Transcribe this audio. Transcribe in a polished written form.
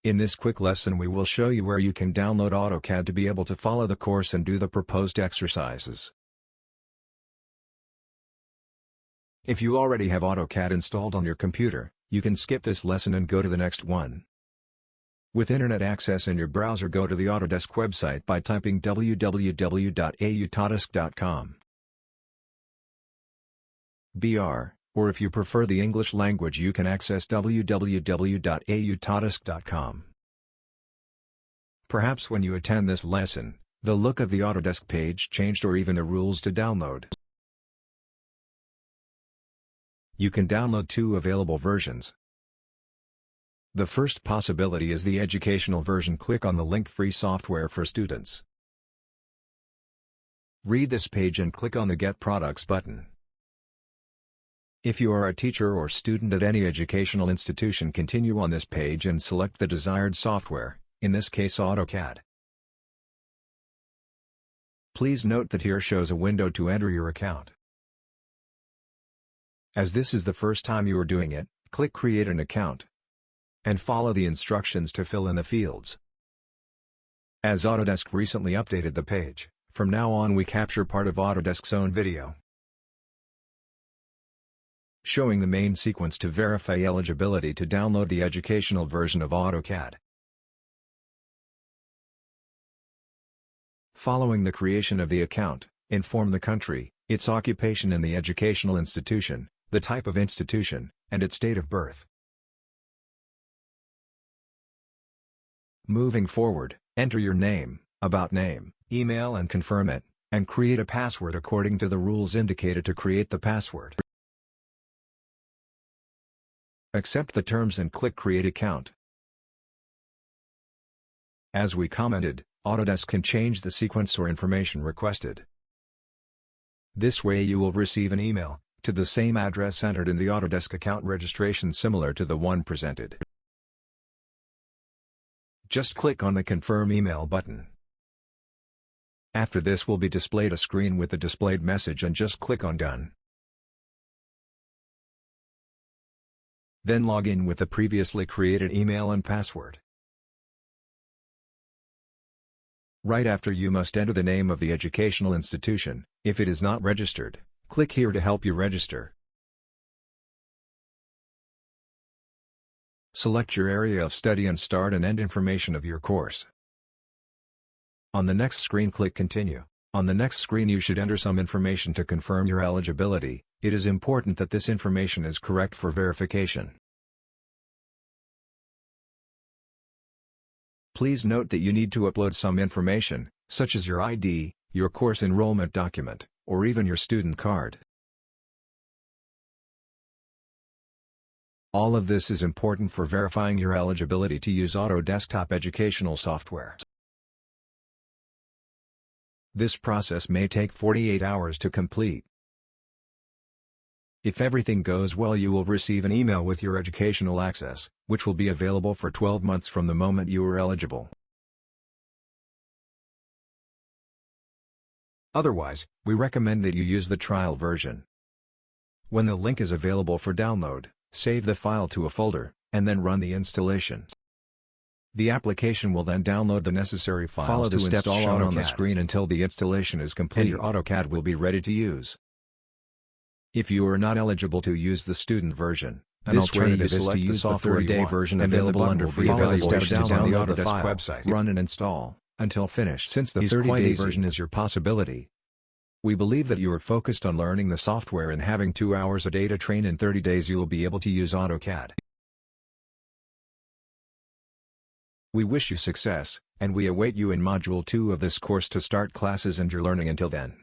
In this quick lesson we will show you where you can download AutoCAD to be able to follow the course and do the proposed exercises. If you already have AutoCAD installed on your computer, you can skip this lesson and go to the next one. With internet access in your browser, go to the Autodesk website by typing www.autodesk.com. Or if you prefer the English language, you can access www.autodesk.com. Perhaps when you attend this lesson, the look of the Autodesk page changed or even the rules to download. You can download two available versions. The first possibility is the educational version. Click on the link Free Software for Students. Read this page and click on the Get Products button. If you are a teacher or student at any educational institution, continue on this page and select the desired software, in this case AutoCAD. Please note that here shows a window to enter your account. As this is the first time you are doing it, click Create an Account and follow the instructions to fill in the fields. As Autodesk recently updated the page, from now on we capture part of Autodesk's own video showing the main sequence to verify eligibility to download the educational version of AutoCAD. Following the creation of the account, inform the country, its occupation in the educational institution, the type of institution, and its date of birth. Moving forward, enter your name, about name, email and confirm it, and create a password according to the rules indicated to create the password. Accept the terms and click Create Account. As we commented, Autodesk can change the sequence or information requested. This way you will receive an email, to the same address entered in the Autodesk account registration similar to the one presented. Just click on the Confirm Email button. After this will be displayed a screen with the displayed message and just click on Done. Then log in with the previously created email and password. Right after you must enter the name of the educational institution. If it is not registered, click here to help you register. Select your area of study and start and end information of your course. On the next screen click Continue. On the next screen you should enter some information to confirm your eligibility. It is important that this information is correct for verification. Please note that you need to upload some information, such as your ID, your course enrollment document, or even your student card. All of this is important for verifying your eligibility to use Autodesk educational software. This process may take 48 hours to complete. If everything goes well, you will receive an email with your educational access, which will be available for 12 months from the moment you are eligible. Otherwise, we recommend that you use the trial version. When the link is available for download, save the file to a folder, and then run the installation. The application will then download the necessary files. Follow the steps shown on the screen until the installation is complete, and your AutoCAD will be ready to use. If you are not eligible to use the student version, an alternative is to use the 30-day version available under free evaluation to download the Autodesk website. Run and install until finished. Since the 30-day version is your possibility, we believe that you are focused on learning the software and having 2 hours a day to train. In 30 days you will be able to use AutoCAD. We wish you success, and we await you in Module 2 of this course to start classes and your learning. Until then.